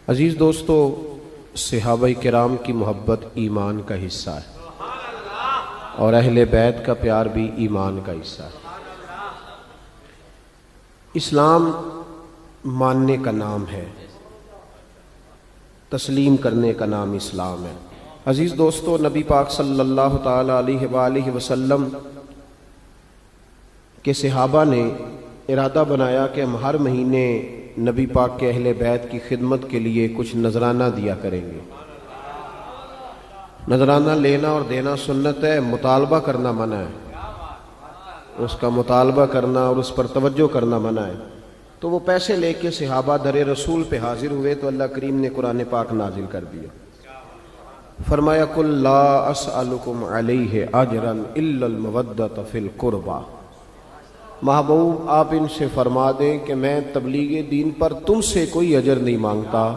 عزیز دوستو، صحابہ کرام کی محبت ایمان کا حصہ ہے اور اہل بیت کا پیار بھی ایمان کا حصہ ہے۔ اسلام ماننے کا نام ہے، تسلیم کرنے کا نام اسلام ہے۔ عزیز دوستو، نبی پاک صلی اللہ تعالی علیہ وآلہ وسلم کے صحابہ نے ارادہ بنایا کہ ہم ہر مہینے نبی پاک کے اہل بیت کی خدمت کے لیے کچھ نذرانہ دیا کریں گے۔ نذرانہ لینا اور دینا سنت ہے، مطالبہ کرنا منع ہے۔ اس کا مطالبہ کرنا اور اس پر توجہ کرنا منع ہے۔ تو وہ پیسے لے کے صحابہ در رسول پہ حاضر ہوئے تو اللہ کریم نے قرآن پاک نازل کر دیا۔ فرمایا قل لا اسألکم علیہ اجرا الا المودۃ فی القربى، محبوب آپ ان سے فرما دیں کہ میں تبلیغ دین پر تم سے کوئی اجر نہیں مانگتا،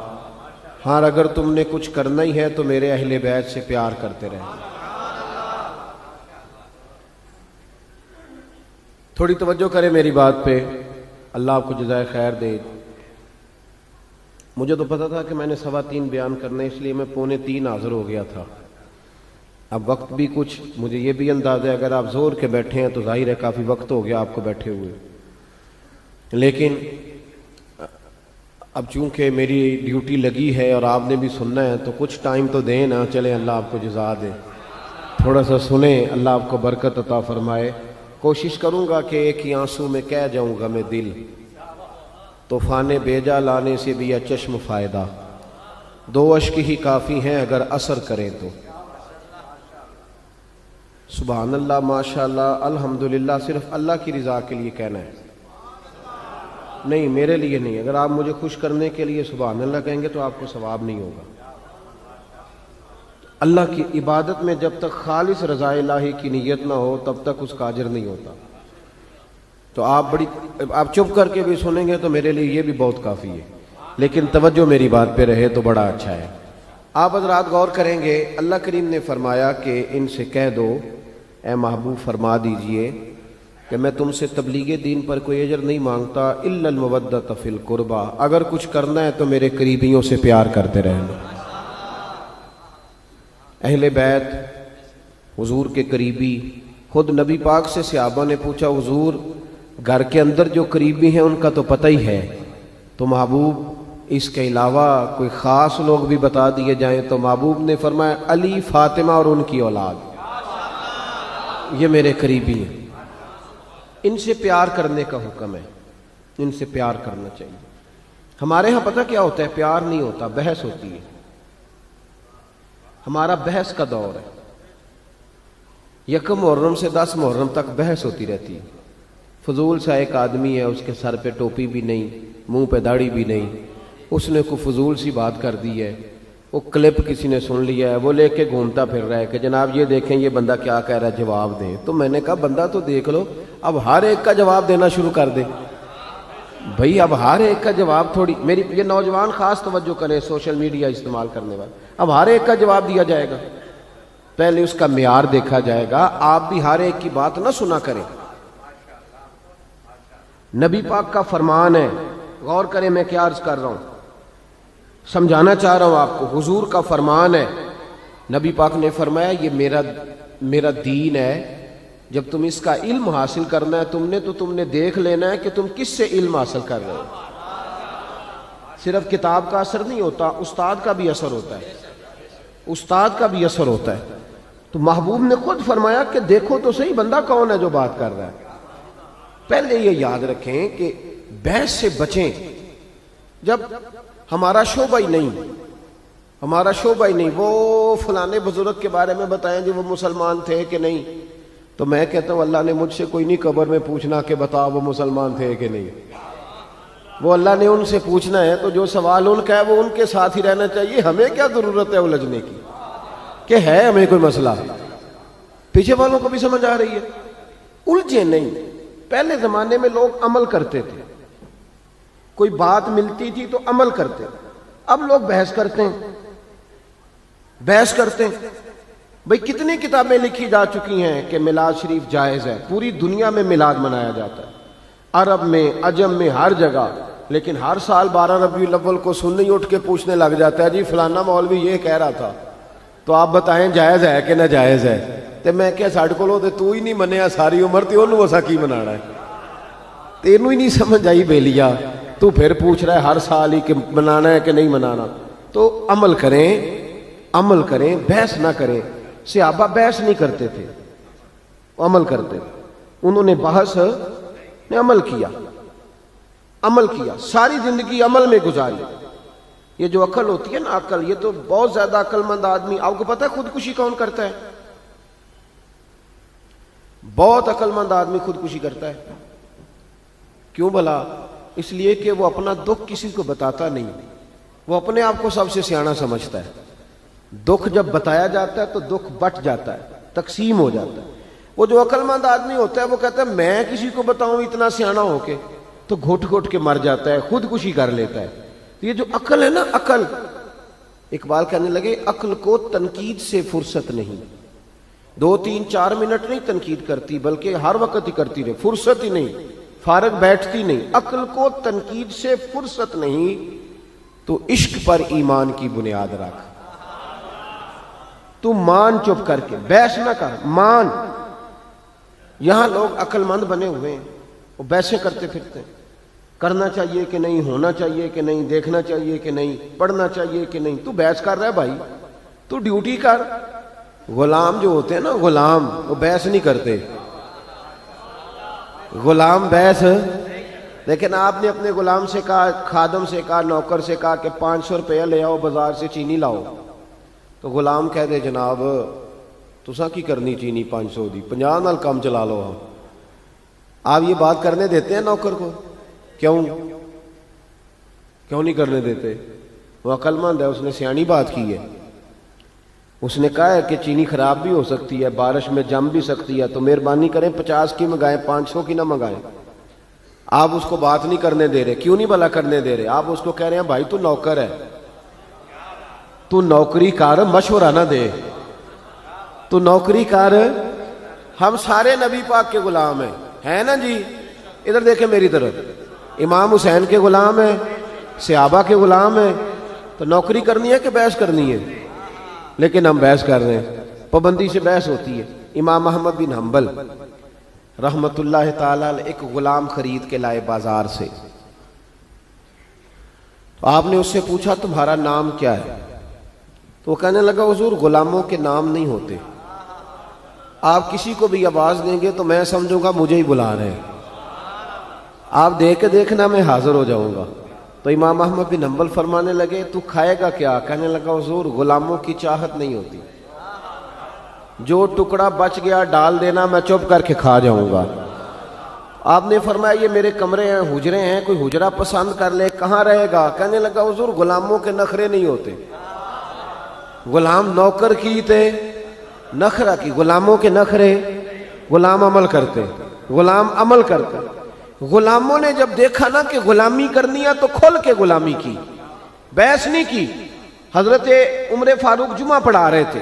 ہاں اگر تم نے کچھ کرنا ہی ہے تو میرے اہل بیت سے پیار کرتے رہنا۔ تھوڑی توجہ کریں میری بات پہ، اللہ آپ کو جزائے خیر دے۔ مجھے تو پتا تھا کہ میں نے 2:15 بیان کرنا ہے، اس لیے میں 2:45 حاضر ہو گیا تھا۔ اب وقت بھی کچھ، مجھے یہ بھی اندازہ ہے اگر آپ زور کے بیٹھے ہیں تو ظاہر ہے کافی وقت ہو گیا آپ کو بیٹھے ہوئے، لیکن اب چونکہ میری ڈیوٹی لگی ہے اور آپ نے بھی سننا ہے تو کچھ ٹائم تو دیں نا، چلیں اللہ آپ کو جزا دے، تھوڑا سا سنیں، اللہ آپ کو برکت عطا فرمائے۔ کوشش کروں گا کہ ایک ہی آنسو میں کہہ جاؤں گا میں دل، طوفان بیجا لانے سے بھی یا چشم فائدہ، 2 اشک ہی کافی ہیں اگر اثر کریں تو۔ سبحان اللہ، ماشاءاللہ، الحمدللہ، صرف اللہ کی رضا کے لیے کہنا ہے، نہیں میرے لیے نہیں۔ اگر آپ مجھے خوش کرنے کے لیے سبحان اللہ کہیں گے تو آپ کو ثواب نہیں ہوگا۔ اللہ کی عبادت میں جب تک خالص رضا الہی کی نیت نہ ہو تب تک اس کا اجر نہیں ہوتا۔ تو آپ چپ کر کے بھی سنیں گے تو میرے لیے یہ بھی بہت کافی ہے، لیکن توجہ میری بات پہ رہے تو بڑا اچھا ہے۔ آپ حضرات غور کریں گے، اللہ کریم نے فرمایا کہ ان سے کہہ دو، اے محبوب فرما دیجئے کہ میں تم سے تبلیغ دین پر کوئی اجر نہیں مانگتا، الا المودۃ فی القربى، اگر کچھ کرنا ہے تو میرے قریبیوں سے پیار کرتے رہنا۔ اہل بیت حضور کے قریبی، خود نبی پاک سے صحابہ نے پوچھا حضور گھر کے اندر جو قریبی ہیں ان کا تو پتہ ہی ہے، تو محبوب اس کے علاوہ کوئی خاص لوگ بھی بتا دیے جائیں، تو محبوب نے فرمایا علی، فاطمہ اور ان کی اولاد، یہ میرے قریبی ہیں، ان سے پیار کرنے کا حکم ہے، ان سے پیار کرنا چاہیے۔ ہمارے ہاں پتہ کیا ہوتا ہے، پیار نہیں ہوتا، بحث ہوتی ہے۔ ہمارا بحث کا دور ہے، 1 محرم سے 10 محرم تک بحث ہوتی رہتی ہے۔ فضول سا ایک آدمی ہے، اس کے سر پہ ٹوپی بھی نہیں، منہ پہ داڑھی بھی نہیں، اس نے کوئی فضول سی بات کر دی ہے، وہ کلپ کسی نے سن لیا ہے، وہ لے کے گھومتا پھر رہا ہے کہ جناب یہ دیکھیں یہ بندہ کیا کہہ رہا ہے، جواب دیں۔ تو میں نے کہا بندہ تو دیکھ لو، اب ہر ایک کا جواب دینا شروع کر دے بھائی، اب ہر ایک کا جواب تھوڑی، میری یہ نوجوان خاص توجہ کریں، سوشل میڈیا استعمال کرنے والے، اب ہر ایک کا جواب دیا جائے گا، پہلے اس کا معیار دیکھا جائے گا۔ آپ بھی ہر ایک کی بات نہ سنا کریں۔ نبی پاک کا فرمان ہے، غور کریں میں کیا عرض کر رہا ہوں، سمجھانا چاہ رہا ہوں آپ کو۔ حضور کا فرمان ہے، نبی پاک نے فرمایا یہ میرا دین ہے، جب تم اس کا علم حاصل کرنا ہے تو تم نے دیکھ لینا ہے کہ تم کس سے علم حاصل کر رہے ہو۔ صرف کتاب کا اثر نہیں ہوتا، استاد کا بھی اثر ہوتا ہے، استاد کا بھی اثر ہوتا ہے۔ تو محبوب نے خود فرمایا کہ دیکھو تو صحیح بندہ کون ہے جو بات کر رہا ہے۔ پہلے یہ یاد رکھیں کہ بحث سے بچیں، جب ہمارا شعبہ ہی نہیں، وہ فلانے بزرگ کے بارے میں بتائیں جی وہ مسلمان تھے کہ نہیں، تو میں کہتا ہوں اللہ نے مجھ سے کوئی نہیں قبر میں پوچھنا کہ بتاؤ وہ مسلمان تھے کہ نہیں، وہ اللہ نے ان سے پوچھنا ہے، تو جو سوال ان کا ہے وہ ان کے ساتھ ہی رہنا چاہیے۔ ہمیں کیا ضرورت ہے الجھنے کی کہ ہے ہمیں کوئی مسئلہ، پیچھے والوں کو بھی سمجھ آ رہی ہے، الجھے نہیں۔ پہلے زمانے میں لوگ عمل کرتے تھے، کوئی بات ملتی تھی تو عمل کرتے، اب لوگ بحث کرتے ہیں۔ بھئی کتنی کتابیں لکھی جا چکی ہیں کہ میلاد شریف جائز ہے، پوری دنیا میں میلاد منایا جاتا ہے، عرب میں، عجم میں، ہر جگہ لیکن ہر سال 12 ربیع الاول کو سنی اٹھ کے پوچھنے لگ جاتا ہے جی فلانا مولوی یہ کہہ رہا تھا تو آپ بتائیں جائز ہے کہ ناجائز ہے. تے میں کیا ساڈے کولوں تے تو ہی نہیں منیا ساری عمر تے اونوں اسا کی منانا ہے, تینوں ہی نہیں سمجھ آئی بیلیا, تو پھر پوچھ رہا ہے ہر سال ہی کہ منانا ہے کہ نہیں منانا. تو عمل کریں, بحث نہ کریں. صحابہ بحث نہیں کرتے تھے, عمل کرتے تھے. انہوں نے بحث نے عمل کیا, ساری زندگی عمل میں گزاری. یہ جو عقل ہوتی ہے نا, عقل, یہ تو بہت زیادہ عقل مند آدمی, آپ کو پتہ ہے خودکشی کون کرتا ہے؟ بہت عقل مند آدمی خودکشی کرتا ہے. کیوں بھلا؟ اس لیے کہ وہ اپنا دکھ کسی کو بتاتا نہیں, وہ اپنے آپ کو سب سے سیاںا سمجھتا ہے. دکھ جب بتایا جاتا ہے تو دکھ بٹ جاتا ہے, تقسیم ہو جاتا ہے. وہ جو عقل مند آدمی ہوتا ہے وہ کہتا ہے میں کسی کو بتاؤں اتنا سیاںا ہو کے, تو گھٹ گھٹ کے مر جاتا ہے, خودکشی کر لیتا ہے. یہ جو عقل ہے نا, عقل, اقبال کہنے لگے عقل کو تنقید سے فرصت نہیں, 2 3 4 منٹ نہیں تنقید کرتی بلکہ ہر وقت ہی کرتی رہے, فرصت ہی نہیں, فارغ بیٹھتی نہیں. عقل کو تنقید سے فرصت نہیں, تو عشق پر ایمان کی بنیاد رکھ. تو مان چپ کر کے, بحث نہ کر, مان. یہاں لوگ عقل مند بنے ہوئے ہیں, وہ بحثیں کرتے پھرتے ہیں, کرنا چاہیے کہ نہیں, ہونا چاہیے کہ نہیں, دیکھنا چاہیے کہ نہیں, پڑھنا چاہیے کہ نہیں. تو بحث کر رہا ہے بھائی, تو ڈیوٹی کر. غلام جو ہوتے ہیں نا, غلام, وہ بحث نہیں کرتے, غلام بحث. لیکن آپ نے اپنے غلام سے کہا, خادم سے کہا, نوکر سے کہا کہ 500 روپیہ لے آؤ بازار سے, چینی لاؤ. تو غلام کہہ دے جناب تساں کی کرنی چینی 500 دی, 50 نال کم چلا لو. آپ یہ بات کرنے دیتے ہیں نوکر کو؟ کیوں نہیں کرنے دیتے؟ وہ عقل مند ہے, اس نے سیانی بات کی ہے. اس نے کہا ہے کہ چینی خراب بھی ہو سکتی ہے, بارش میں جم بھی سکتی ہے, تو مہربانی کریں 50 کی منگائیں, 500 کی نہ منگائیں. آپ اس کو بات نہیں کرنے دے رہے. کیوں نہیں بھلا کرنے دے رہے؟ آپ اس کو کہہ رہے ہیں بھائی تو نوکر ہے, تو نوکری کر, مشورہ نہ دے, تو نوکری کر. ہم سارے نبی پاک کے غلام ہیں نا جی. ادھر دیکھیں میری طرف, امام حسین کے غلام ہیں, صحابہ کے غلام ہیں. تو نوکری کرنی ہے کہ بحث کرنی ہے؟ لیکن ہم بحث کر رہے ہیں, پابندی سے بحث ہوتی ہے. امام احمد بن حنبل رحمت اللہ تعالی ایک غلام خرید کے لائے بازار سے. تو آپ نے اس سے پوچھا تمہارا نام کیا ہے؟ تو وہ کہنے لگا حضور غلاموں کے نام نہیں ہوتے, آپ کسی کو بھی آواز دیں گے تو میں سمجھوں گا مجھے ہی بلا رہے ہیں, آپ دیکھ کے دیکھنا میں حاضر ہو جاؤں گا. تو امام احمد بن حنبل فرمانے لگے تو کھائے گا کیا؟ کہنے لگا حضور غلاموں کی چاہت نہیں ہوتی, جو ٹکڑا بچ گیا ڈال دینا, میں چپ کر کے کھا جاؤں گا. آپ نے فرمایا یہ میرے کمرے ہیں, حجرے ہیں, کوئی حجرہ پسند کر لے, کہاں رہے گا؟ کہنے لگا حضور غلاموں کے نخرے نہیں ہوتے. غلام نوکر کی تھے نخرہ کی, غلاموں کے نخرے, غلام عمل کرتے, غلام عمل کرتے. غلاموں نے جب دیکھا نا کہ غلامی کرنی ہے تو کھل کے غلامی کی, بحث نہیں کی. حضرت عمر فاروق جمعہ پڑھا رہے تھے,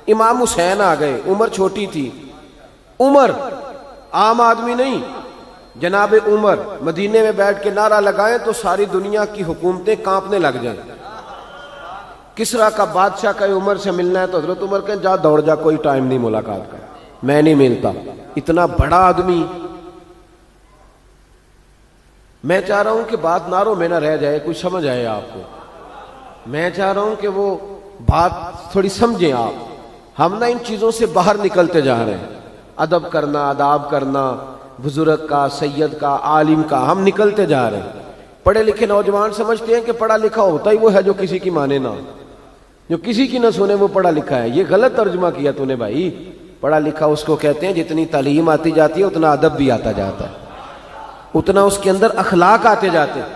امام حسین آ گئے, عمر چھوٹی تھی. عمر عام آدمی نہیں, جناب عمر مدینے میں بیٹھ کے نعرہ لگائیں تو ساری دنیا کی حکومتیں کانپنے لگ جائیں. کسرا کا بادشاہ کا عمر سے ملنا ہے تو حضرت عمر کہیں جا دوڑ جا, کوئی ٹائم نہیں ملاقات کا, میں نہیں ملتا. اتنا بڑا آدمی. میں چاہ رہا ہوں کہ بات نعروں میں نہ رہ جائے, کچھ سمجھ آئے آپ کو. میں چاہ رہا ہوں کہ وہ بات تھوڑی سمجھیں آپ. ہم نہ ان چیزوں سے باہر نکلتے جا رہے ہیں, ادب کرنا, آداب کرنا, بزرگ کا, سید کا, عالم کا, ہم نکلتے جا رہے ہیں. پڑھے لکھے نوجوان سمجھتے ہیں کہ پڑھا لکھا ہوتا ہی وہ ہے جو کسی کی مانے نہ, جو کسی کی نہ سنے وہ پڑھا لکھا ہے. یہ غلط ترجمہ کیا تو نے بھائی. پڑھا لکھا اس کو کہتے ہیں جتنی تعلیم آتی جاتی ہے اتنا ادب بھی آتا جاتا ہے, اتنا اس کے اندر اخلاق آتے جاتے ہیں.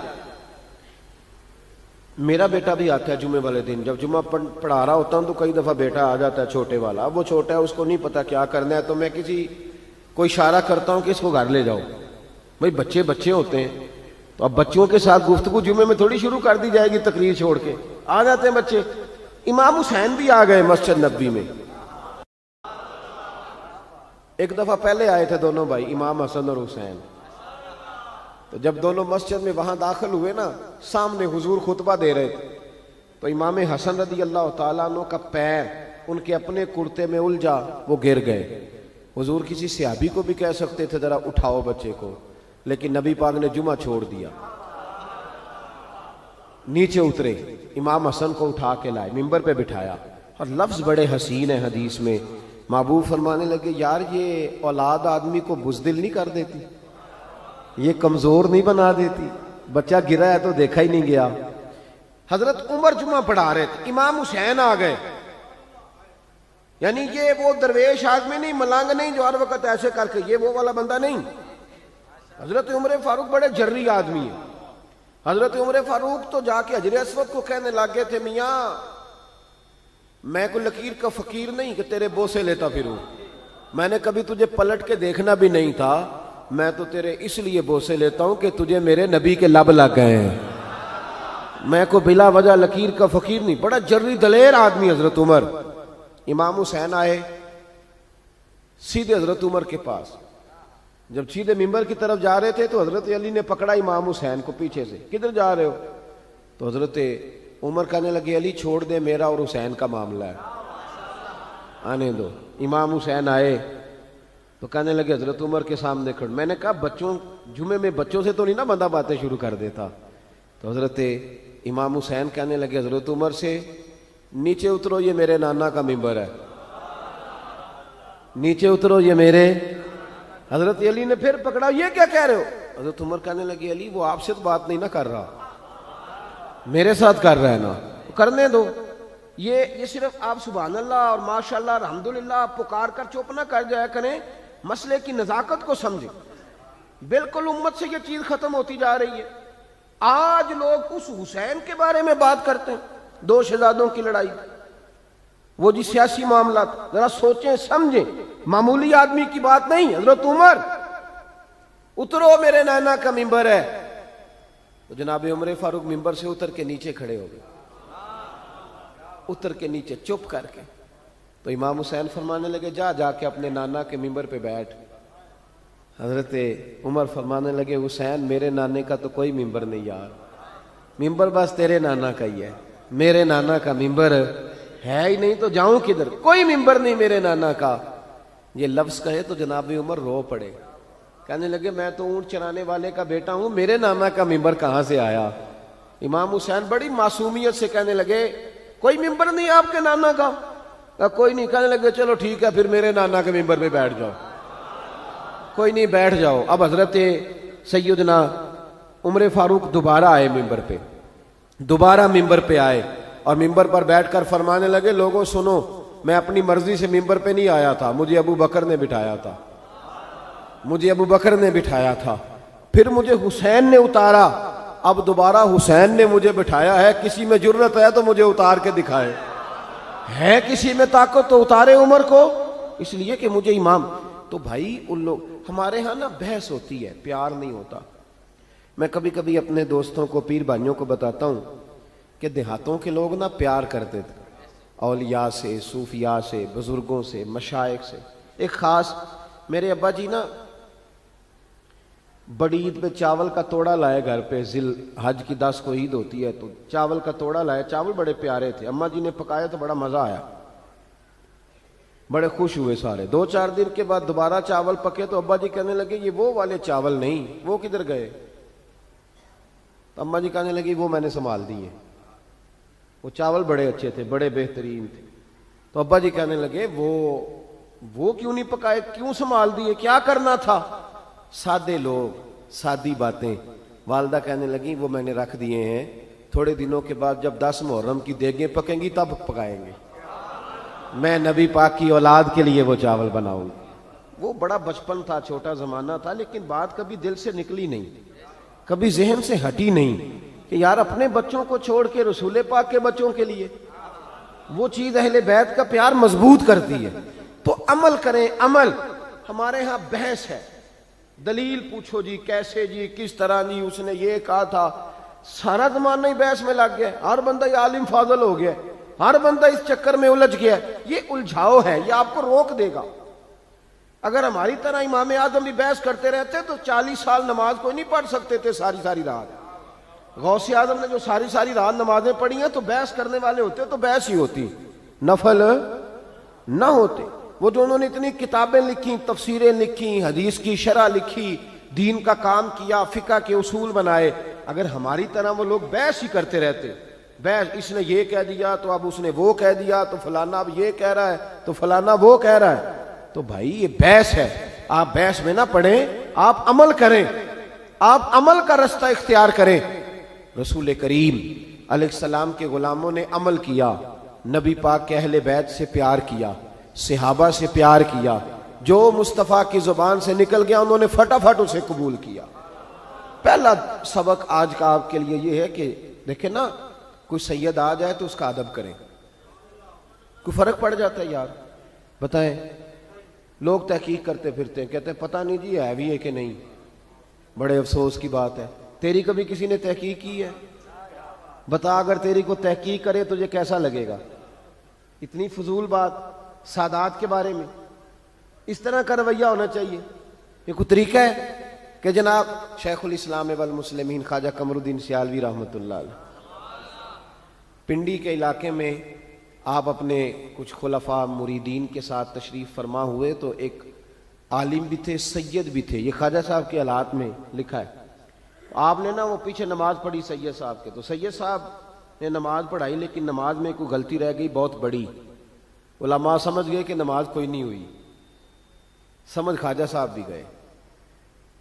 میرا بیٹا بھی آتا ہے جمعے والے دن, جب جمعہ پڑھا رہا ہوتا ہوں تو کئی دفعہ بیٹا آ جاتا ہے چھوٹے والا. وہ چھوٹا ہے, اس کو نہیں پتا کیا کرنا ہے, تو میں کوئی اشارہ کرتا ہوں کہ اس کو گھر لے جاؤ. بھائی بچے ہوتے ہیں, تو اب بچوں کے ساتھ گفتگو جمعے میں تھوڑی شروع کر دی جائے گی, تقریر چھوڑ کے آ جاتے ہیں بچے. امام حسین بھی آ گئے مسجد نبوی میں. ایک دفعہ پہلے آئے تھے دونوں بھائی, امام حسن اور حسین. تو جب دونوں مسجد میں وہاں داخل ہوئے نا، سامنے حضور خطبہ دے رہے تھے، تو امام حسن رضی اللہ تعالیٰ عنہ کا پیر ان کے اپنے کرتے میں الجھا، وہ گر گئے۔ حضور کسی صحابی کو بھی کہہ سکتے تھے ذرا اٹھاؤ بچے کو، لیکن نبی پاک نے جمعہ چھوڑ دیا، نیچے اترے، امام حسن کو اٹھا کے لائے، ممبر پہ بٹھایا، اور لفظ بڑے حسین ہیں حدیث میں۔ محبوب فرمانے لگے یار یہ اولاد آدمی کو بزدل نہیں کر دیتی، یہ کمزور نہیں بنا دیتی، بچہ گرا ہے تو دیکھا ہی نہیں گیا۔ حضرت عمر جمعہ پڑھا رہے تھے، امام حسین آ گئے، یعنی یہ وہ درویش آدمی نہیں، ملنگ نہیں جو ہر وقت ایسے کر کے، یہ وہ والا بندہ نہیں۔ حضرت عمر فاروق بڑے جری آدمی ہیں۔ حضرت عمر فاروق تو جا کے حجر اسود کو کہنے لگے تھے میاں میں کوئی لکیر کا فقیر نہیں کہ تیرے بوسے لیتا پھروں، میں نے کبھی تجھے پلٹ کے دیکھنا بھی نہیں تھا، میں تو تیرے اس لیے بوسے لیتا ہوں کہ تجھے میرے نبی کے لب لگ گئے ہیں، میں کو بلا وجہ لکیر کا فقیر نہیں۔ بڑا جری دلیر آدمی حضرت عمر۔ امام حسین آئے سیدھے حضرت عمر کے پاس، جب سیدھے ممبر کی طرف جا رہے تھے تو حضرت علی نے پکڑا امام حسین کو پیچھے سے، کدھر جا رہے ہو؟ تو حضرت عمر کہنے لگے علی چھوڑ دے، میرا اور حسین کا معاملہ ہے، آنے دو۔ امام حسین آئے تو کہنے لگے حضرت عمر کے سامنے کھڑ، میں نے کہا بچوں جمعے میں بچوں سے تو نہیں نا بندہ باتیں شروع کر دیتا۔ تو حضرت امام حسین کہنے لگے حضرت عمر سے نیچے اترو، یہ میرے نانا کا ممبر ہے، نیچے اترو یہ میرے۔ حضرت علی نے پھر پکڑا، یہ کیا کہہ رہے ہو؟ حضرت عمر کہنے لگے علی وہ آپ سے تو بات نہیں نہ کر رہا، میرے ساتھ کر رہا ہے نا، کرنے دو۔ یہ صرف آپ سبحان اللہ اور ماشاءاللہ الحمدللہ پکار کر چپ نہ کر جایا کریں، مسئلے کی نزاکت کو سمجھیں۔ بالکل امت سے یہ چیز ختم ہوتی جا رہی ہے۔ آج لوگ اس حسین کے بارے میں بات کرتے ہیں، دو شہزادوں کی لڑائی، وہ جی سیاسی معاملات، ذرا سوچیں سمجھیں، معمولی آدمی کی بات نہیں۔ حضرت عمر اترو میرے نانا کا ممبر ہے، تو جناب عمر فاروق ممبر سے اتر کے نیچے کھڑے ہو گئے، اتر کے نیچے چپ کر کے۔ تو امام حسین فرمانے لگے جا جا کے اپنے نانا کے ممبر پہ بیٹھ۔ حضرت عمر فرمانے لگے حسین میرے نانے کا تو کوئی ممبر نہیں یار، ممبر بس تیرے نانا کا ہی ہے، میرے نانا کا ممبر ہے ہی نہیں تو جاؤں کدھر، کوئی ممبر نہیں میرے نانا کا۔ یہ لفظ کہے تو جناب عمر رو پڑے، کہنے لگے میں تو اونٹ چرانے والے کا بیٹا ہوں، میرے نانا کا ممبر کہاں سے آیا؟ امام حسین بڑی معصومیت سے کہنے لگے کوئی ممبر نہیں آپ کے نانا کا؟ کہا کوئی نہیں۔ کہنے لگے چلو ٹھیک ہے پھر میرے نانا کے ممبر پہ بیٹھ جاؤ۔ کوئی نہیں بیٹھ جاؤ۔ اب حضرت سیدنا عمر فاروق دوبارہ آئے ممبر پہ، دوبارہ ممبر پہ آئے اور ممبر پر بیٹھ کر فرمانے لگے لوگوں سنو، میں اپنی مرضی سے ممبر پہ نہیں آیا تھا، مجھے ابو بکر نے بٹھایا تھا، مجھے ابو بکر نے بٹھایا تھا، پھر مجھے حسین نے اتارا، اب دوبارہ حسین نے مجھے بٹھایا ہے، کسی میں جرت ہے تو مجھے اتار کے دکھائے، ہے کسی میں طاقت تو اتارے عمر کو، اس لیے کہ مجھے امام۔ تو بھائی ان لوگ ہمارے ہاں نا بحث ہوتی ہے، پیار نہیں ہوتا۔ میں کبھی کبھی اپنے دوستوں کو پیر بھائیوں کو بتاتا ہوں کہ دیہاتوں کے لوگ نا پیار کرتے تھے اولیاء سے، صوفیاء سے، بزرگوں سے، مشائخ سے۔ ایک خاص میرے ابا جی نا بڑی عید پہ چاول کا توڑا لائے گھر پہ، ذی الحج کی 10 کو عید ہوتی ہے تو چاول کا توڑا لائے، چاول بڑے پیارے تھے، اماں جی نے پکایا تو بڑا مزہ آیا، بڑے خوش ہوئے سارے۔ 2-4 دن کے بعد دوبارہ چاول پکے تو ابا جی کہنے لگے یہ وہ والے چاول نہیں، وہ کدھر گئے؟ تو اماں جی کہنے لگی وہ میں نے سنبھال دیے، وہ چاول بڑے اچھے تھے، بڑے بہترین تھے۔ تو ابا جی کہنے لگے وہ کیوں نہیں پکائے، کیوں سنبھال دیے، کیا کرنا تھا؟ سادے لوگ، سادی باتیں۔ والدہ کہنے لگی وہ میں نے رکھ دیے ہیں، تھوڑے دنوں کے بعد جب 10 محرم کی دیگیں پکیں گی تب پکائیں گے، میں نبی پاک کی اولاد کے لیے وہ چاول بناؤں۔ وہ بڑا بچپن تھا، چھوٹا زمانہ تھا، لیکن بات کبھی دل سے نکلی نہیں، کبھی ذہن سے ہٹی نہیں کہ یار اپنے بچوں کو چھوڑ کے رسول پاک کے بچوں کے لیے وہ چیز اہل بیت کا پیار مضبوط کرتی ہے۔ تو عمل کریں، عمل۔ ہمارے ہاں بحث ہے، دلیل پوچھو جی، کیسے جی، کس طرح جی، اس نے یہ کہا تھا، سارا زمانہ ہی بحث میں لگ گیا، ہر بندہ یہ عالم فاضل ہو گیا، ہر بندہ اس چکر میں الجھ گیا۔ یہ الجھاؤ ہے، یہ آپ کو روک دے گا۔ اگر ہماری طرح امام اعظم بھی بحث کرتے رہتے تو 40 سال نماز کوئی نہیں پڑھ سکتے تھے ساری ساری رات۔ غوث اعظم نے جو ساری ساری رات نمازیں پڑھی ہیں تو بحث کرنے والے ہوتے تو بحث ہی ہوتی، نفل نہ ہوتے۔ وہ جو انہوں نے اتنی کتابیں لکھی، تفسیریں لکھی، حدیث کی شرح لکھی، دین کا کام کیا، فقہ کے اصول بنائے، اگر ہماری طرح وہ لوگ بحث ہی کرتے رہتے، بحث، اس نے یہ کہہ دیا تو اب اس نے وہ کہہ دیا، تو فلانا اب یہ کہہ رہا ہے تو فلانا وہ کہہ رہا ہے، تو بھائی یہ بحث ہے، آپ بحث میں نہ پڑھیں، آپ عمل کریں، آپ عمل کا رستہ اختیار کریں۔ رسول کریم علیہ السلام کے غلاموں نے عمل کیا، نبی پاک کے اہل بیت سے پیار کیا، صحابہ سے پیار کیا، جو مصطفیٰ کی زبان سے نکل گیا انہوں نے فٹافٹ اسے قبول کیا۔ پہلا سبق آج کا آپ کے لیے یہ ہے کہ دیکھیں نا، کوئی سید آ جائے تو اس کا ادب کریں۔ کوئی فرق پڑ جاتا ہے یار، بتائیں، لوگ تحقیق کرتے پھرتے ہیں، کہتے ہیں پتہ نہیں جی ہے بھی ہے کہ نہیں، بڑے افسوس کی بات ہے۔ تیری کبھی کسی نے تحقیق کی ہے؟ بتا، اگر تیری کو تحقیق کرے تجھے کیسا لگے گا؟ اتنی فضول بات سادات کے بارے میں، اس طرح کا رویہ ہونا چاہیے؟ یہ کوئی طریقہ ہے کہ جناب شیخ الاسلام والمسلمین خواجہ قمر الدین سیالوی رحمۃ اللہ علیہ پنڈی کے علاقے میں آپ اپنے کچھ خلفاء مریدین کے ساتھ تشریف فرما ہوئے تو ایک عالم بھی تھے، سید بھی تھے، یہ خواجہ صاحب کے حالات میں لکھا ہے۔ آپ نے نا وہ پیچھے نماز پڑھی سید صاحب کے، تو سید صاحب نے نماز پڑھائی لیکن نماز میں کوئی غلطی رہ گئی بہت بڑی، علماء سمجھ گئے کہ نماز کوئی نہیں ہوئی، سمجھ خواجہ صاحب بھی گئے۔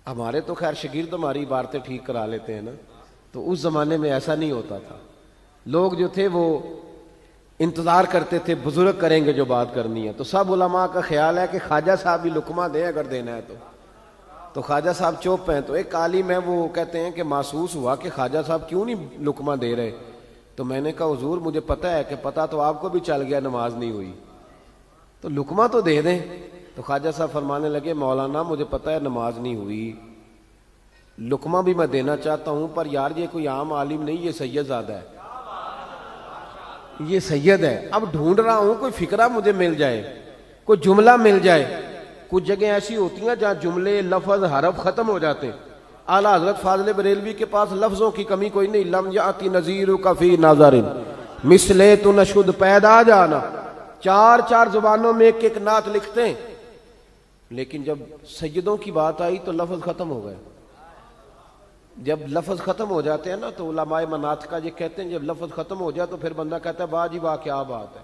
ہمارے تو خیر شاگرد ہماری عبارتیں ٹھیک کرا لیتے ہیں نا، تو اس زمانے میں ایسا نہیں ہوتا تھا، لوگ جو تھے وہ انتظار کرتے تھے بزرگ کریں گے جو بات کرنی ہے، تو سب علماء کا خیال ہے کہ خواجہ صاحب بھی لقمہ دیں اگر دینا ہے تو خواجہ صاحب چوپ ہیں۔ تو ایک عالم ہے وہ کہتے ہیں کہ محسوس ہوا کہ خواجہ صاحب کیوں نہیں لقمہ دے رہے، تو میں نے کہا حضور مجھے پتہ ہے کہ پتہ تو آپ کو بھی چل گیا نماز نہیں ہوئی، تو لقمہ تو دے دیں۔ تو خواجہ صاحب فرمانے لگے مولانا مجھے پتہ ہے نماز نہیں ہوئی، لقمہ بھی میں دینا چاہتا ہوں، پر یار یہ کوئی عام عالم نہیں، یہ سید زادہ ہے، یہ سید ہے، اب ڈھونڈ رہا ہوں کوئی فقرہ مجھے مل جائے، کوئی جملہ مل جائے۔ کچھ جگہیں ایسی ہوتی ہیں جہاں جملے، لفظ، حرف ختم ہو جاتے ہیں۔ اعلیٰ حضرت فاضل بریلوی کے پاس لفظوں کی کمی کوئی نہیں، لم یاتی نذیرک فی نظر مثلے تو نشد پیدا جانا، چار چار زبانوں میں ایک ایک نعت لکھتے ہیں، لیکن جب سیدوں کی بات آئی تو لفظ ختم ہو گئے۔ جب لفظ ختم ہو جاتے ہیں نا تو علماء مناطق یہ کہتے ہیں جب لفظ ختم ہو جائے تو پھر بندہ کہتا ہے واہ جی واہ کیا بات ہے،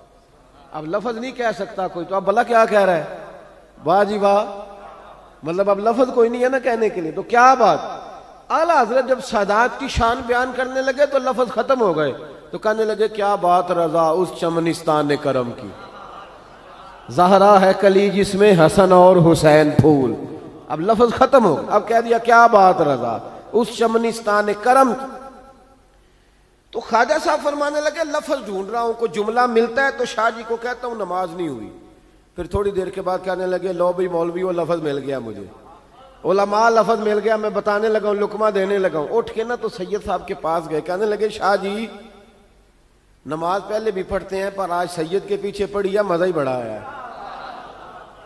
اب لفظ نہیں کہہ سکتا کوئی، تو اب بھلا کیا کہہ رہا ہے، واہ جی واہ، مطلب اب لفظ کوئی نہیں ہے نا کہنے کے لیے، تو کیا بات۔ اعلیٰ حضرت جب سادات کی شان بیان کرنے لگے تو لفظ ختم ہو گئے، تو کہنے لگے کیا بات رضا اس چمنستان نے کرم کی، زہرا ہے کلی جس میں حسن اور حسین پھول، اب لفظ ختم ہو گیا، اب کہہ دیا کیا بات رضا اس چمنستان نے کرم کی۔ تو خواجہ صاحب فرمانے لگے لفظ ڈھونڈ رہا ہوں، کوئی جملہ ملتا ہے تو شاہ جی کو کہتا ہوں نماز نہیں ہوئی، پھر تھوڑی دیر کے بعد کہنے لگے لو بھی مولوی وہ لفظ مل گیا مجھے، علماء لفظ مل گیا، میں بتانے لگا ہوں، لقمہ دینے لگا ہوں۔ اٹھ کے نا تو سید صاحب کے پاس گئے، کہنے لگے شاہ جی نماز پہلے بھی پڑھتے ہیں پر آج سید کے پیچھے پڑھی ہے، مزہ ہی بڑا آیا ہے۔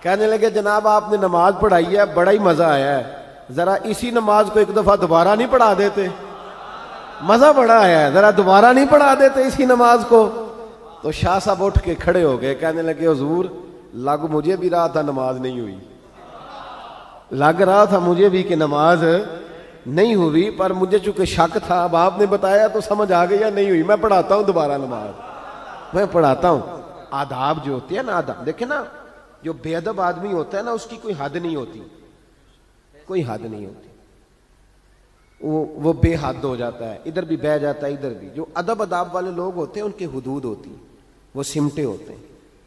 کہنے لگے جناب آپ نے نماز پڑھائی ہے، بڑا ہی مزہ آیا ہے، ذرا اسی نماز کو ایک دفعہ دوبارہ نہیں پڑھا دیتے، مزہ بڑا آیا ہے، ذرا دوبارہ نہیں پڑھا دیتے اسی نماز کو۔ تو شاہ صاحب اٹھ کے کھڑے ہو گئے، کہنے لگے حضور لگ مجھے بھی رہا تھا نماز نہیں ہوئی، لگ رہا تھا مجھے بھی کہ نماز نہیں ہوئی، پر مجھے چونکہ شک تھا، اب آپ نے بتایا تو سمجھ آ گئی یا نہیں ہوئی، میں پڑھاتا ہوں دوبارہ نماز، میں پڑھاتا ہوں۔ آداب جو ہوتے ہیں نا، آداب دیکھیں نا، جو بے ادب آدمی ہوتا ہے نا اس کی کوئی حد نہیں ہوتی، کوئی حد نہیں ہوتی، وہ بے حد ہو جاتا ہے، ادھر بھی بہ جاتا ہے ادھر بھی۔ جو ادب اداب والے لوگ ہوتے ہیں ان کی حدود ہوتی ہیں، وہ سمٹے ہوتے ہیں،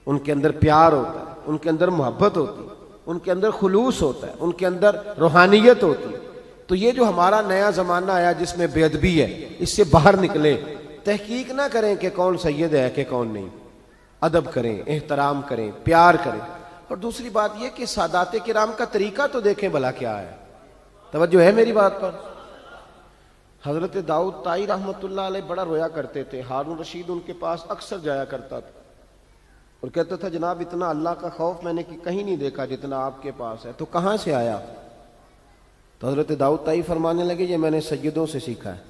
ان کے اندر پیار ہوتا ہے، ان کے اندر محبت ہوتی ہے، ان کے اندر خلوص ہوتا ہے، ان کے اندر روحانیت ہوتی ہے۔ تو یہ جو ہمارا نیا زمانہ آیا جس میں بے ادبی ہے، اس سے باہر نکلے، تحقیق نہ کریں کہ کون سید ہے کہ کون نہیں، ادب کریں، احترام کریں، پیار کریں۔ اور دوسری بات یہ کہ سادات کرام کا طریقہ تو دیکھیں بھلا کیا ہے، توجہ ہے میری بات پر۔ حضرت داؤد طائی رحمۃ اللہ علیہ بڑا رویا کرتے تھے، ہارون رشید ان کے پاس اکثر جایا کرتا تھا، اور کہتا تھا جناب اتنا اللہ کا خوف میں نے کہیں نہیں دیکھا جتنا آپ کے پاس ہے. تو کہاں سے آیا؟ تو حضرت داؤد طائی فرمانے لگے یہ میں نے سیدوں سے سیکھا ہے,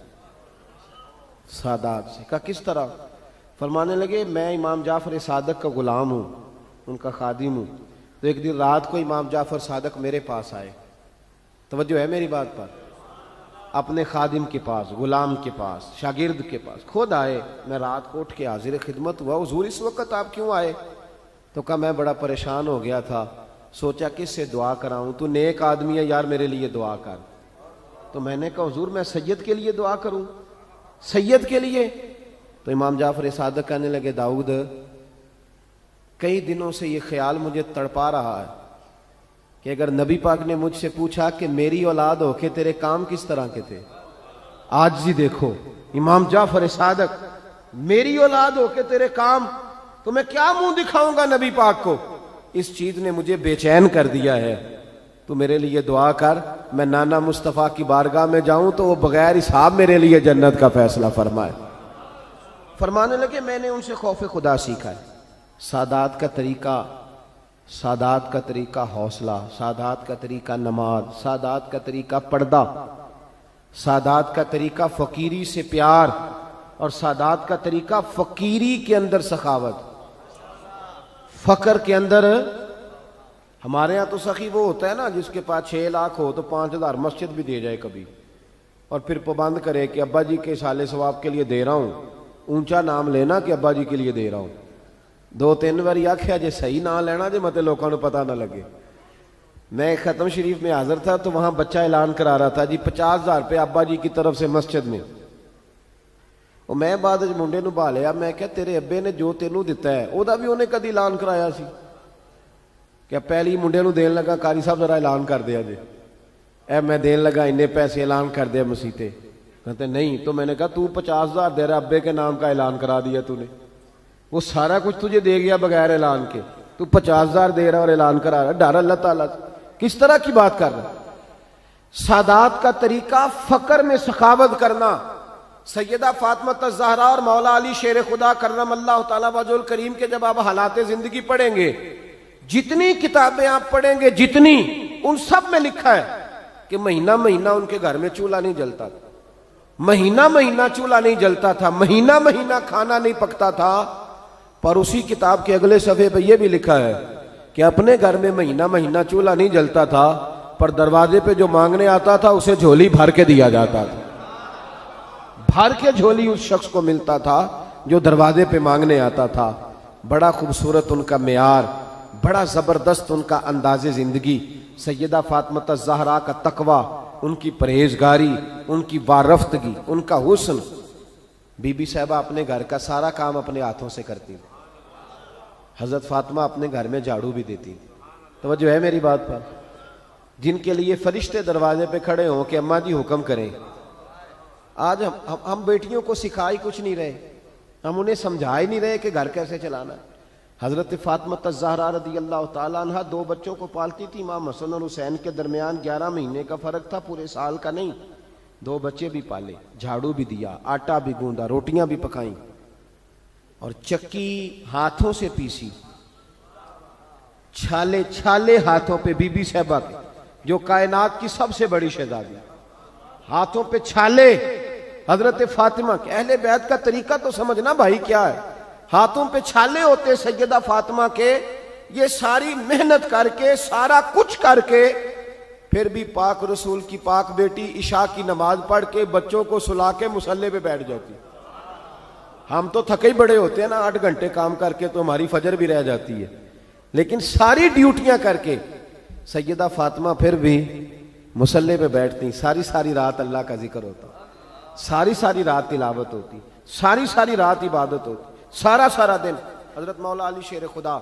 سادات سے. کہا کس طرح؟ فرمانے لگے میں امام جعفر صادق کا غلام ہوں, ان کا خادم ہوں. تو ایک دن رات کو امام جعفر صادق میرے پاس آئے, توجہ ہے میری بات پر, اپنے خادم کے پاس, غلام کے پاس, شاگرد کے پاس خود آئے. میں رات کو اٹھ کے حاضر خدمت ہوا, حضور اس وقت آپ کیوں آئے؟ تو کہا میں بڑا پریشان ہو گیا تھا, سوچا کس سے دعا کراؤں, تو نیک آدمی ہے یار میرے لیے دعا کر. تو میں نے کہا حضور میں سید کے لیے دعا کروں, سید کے لیے؟ تو امام جعفر صادق کہنے لگے داؤد کئی دنوں سے یہ خیال مجھے تڑپا رہا ہے کہ اگر نبی پاک نے مجھ سے پوچھا کہ میری اولاد ہو کے تیرے کام کس طرح کے تھے, آج جی دیکھو امام جعفر صادق, میری اولاد ہو کے تیرے کام, تو میں کیا منہ دکھاؤں گا نبی پاک کو؟ اس چیز نے مجھے بے چین کر دیا ہے, تو میرے لیے دعا کر میں نانا مصطفیٰ کی بارگاہ میں جاؤں تو وہ بغیر حساب میرے لیے جنت کا فیصلہ فرمائے. فرمانے لگے میں نے ان سے خوف خدا سیکھا ہے, سادات کا طریقہ, سادات کا طریقہ حوصلہ, سادات کا طریقہ نماز, سادات کا طریقہ پردہ, سادات کا طریقہ فقیری سے پیار, اور سادات کا طریقہ فقیری کے اندر سخاوت, فقر کے اندر. ہمارے ہاں تو سخی وہ ہوتا ہے نا جس کے پاس 6 لاکھ ہو تو 5,000 مسجد بھی دے جائے کبھی, اور پھر پابند کرے کہ ابا جی کے سالے ثواب کے لیے دے رہا ہوں, اونچا نام لینا کہ ابا جی کے لیے دے رہا ہوں. 2-3 بار آخیا جے صحیح نہ لینا جے متے لوگوں کو پتہ نہ لگے. میں ختم شریف میں حاضر تھا تو وہاں بچہ اعلان کرا رہا تھا جی 50,000 روپے ابا جی کی طرف سے مسجد میں. اور میں بعد منڈے نو بھا لیا, میں کہا تیرے ابے نے جو تینوں دیتا ہے وہ بھی انہیں کدی اعلان کرایا سی کہ پہلی منڈے نو دین لگا قاری صاحب ذرا اعلان کر دیا جی, اے میں دین لگا اتنے پیسے اعلان کر دیا مسیتے. کہتے نہیں. تو میں نے کہا تو 50,000 دے رہا, ابے کے نام کا اعلان کرا دیا تو نے, وہ سارا کچھ تجھے دے گیا بغیر اعلان کے, تو 50,000 دے رہا اور اعلان کرا رہا. ڈر اللہ تعالیٰ کس طرح کی بات کر رہا. سادات کا طریقہ فقر میں سخاوت کرنا. سیدہ فاطمہ الزہرا اور مولا علی شیر خدا کرم اللہ تعالیٰ وجہ الکریم کے جب آپ حالات زندگی پڑھیں گے, جتنی کتابیں آپ پڑھیں گے جتنی, ان سب میں لکھا ہے کہ مہینہ مہینہ ان کے گھر میں چولہا نہیں جلتا تھا, مہینہ مہینہ چولہا نہیں جلتا تھا, مہینہ مہینہ کھانا نہیں پکتا تھا. پر اسی کتاب کے اگلے صفحے پہ یہ بھی لکھا ہے کہ اپنے گھر میں مہینہ مہینہ چولہا نہیں جلتا تھا, پر دروازے پہ جو مانگنے آتا تھا اسے جھولی بھر کے دیا جاتا تھا, بھر کے جھولی اس شخص کو ملتا تھا جو دروازے پہ مانگنے آتا تھا. بڑا خوبصورت ان کا معیار, بڑا زبردست ان کا انداز زندگی. سیدہ فاطمہ الزہرا کا تقوی, ان کی پرہیزگاری, ان کی وارفتگی, ان کا حسن. بی بی صاحبہ اپنے گھر کا سارا کام اپنے ہاتھوں سے کرتی, حضرت فاطمہ اپنے گھر میں جھاڑو بھی دیتی. توجہ ہے میری بات پر. جن کے لیے فرشتے دروازے پہ کھڑے ہوں کہ اماں جی حکم کریں. آج ہم بیٹیوں کو سکھا ہی کچھ نہیں رہے, ہم انہیں سمجھا ہی نہیں رہے کہ گھر کیسے چلانا. حضرت فاطمہ الزہرا رضی اللہ تعالیٰ عنہ 2 بچوں کو پالتی تھی. امام حسن اور حسین کے درمیان 11 مہینے کا فرق تھا, پورے سال کا نہیں. 2 بچے بھی پالے, جھاڑو بھی دیا, آٹا بھی گوندا, روٹیاں بھی پکائیں, اور چکی ہاتھوں سے پیسی, چھالے چھالے ہاتھوں پہ. بی بی صاحبہ جو کائنات کی سب سے بڑی شہزادی, ہاتھوں پہ چھالے. حضرت فاطمہ کے اہل بیت کا طریقہ تو سمجھنا بھائی کیا ہے. ہاتھوں پہ چھالے ہوتے سیدہ فاطمہ کے. یہ ساری محنت کر کے, سارا کچھ کر کے, پھر بھی پاک رسول کی پاک بیٹی عشاء کی نماز پڑھ کے بچوں کو سلا کے مصلے پہ بیٹھ جاتی. ہم تو تھکے ہی بڑے ہوتے ہیں نا, 8 گھنٹے کام کر کے تو ہماری فجر بھی رہ جاتی ہے, لیکن ساری ڈیوٹیاں کر کے سیدہ فاطمہ پھر بھی مصلے پہ بیٹھتی. ساری ساری رات اللہ کا ذکر ہوتا, ساری ساری رات تلاوت ہوتی, ساری ساری رات عبادت ہوتی, سارا سارا دن. حضرت مولا علی شیر خدا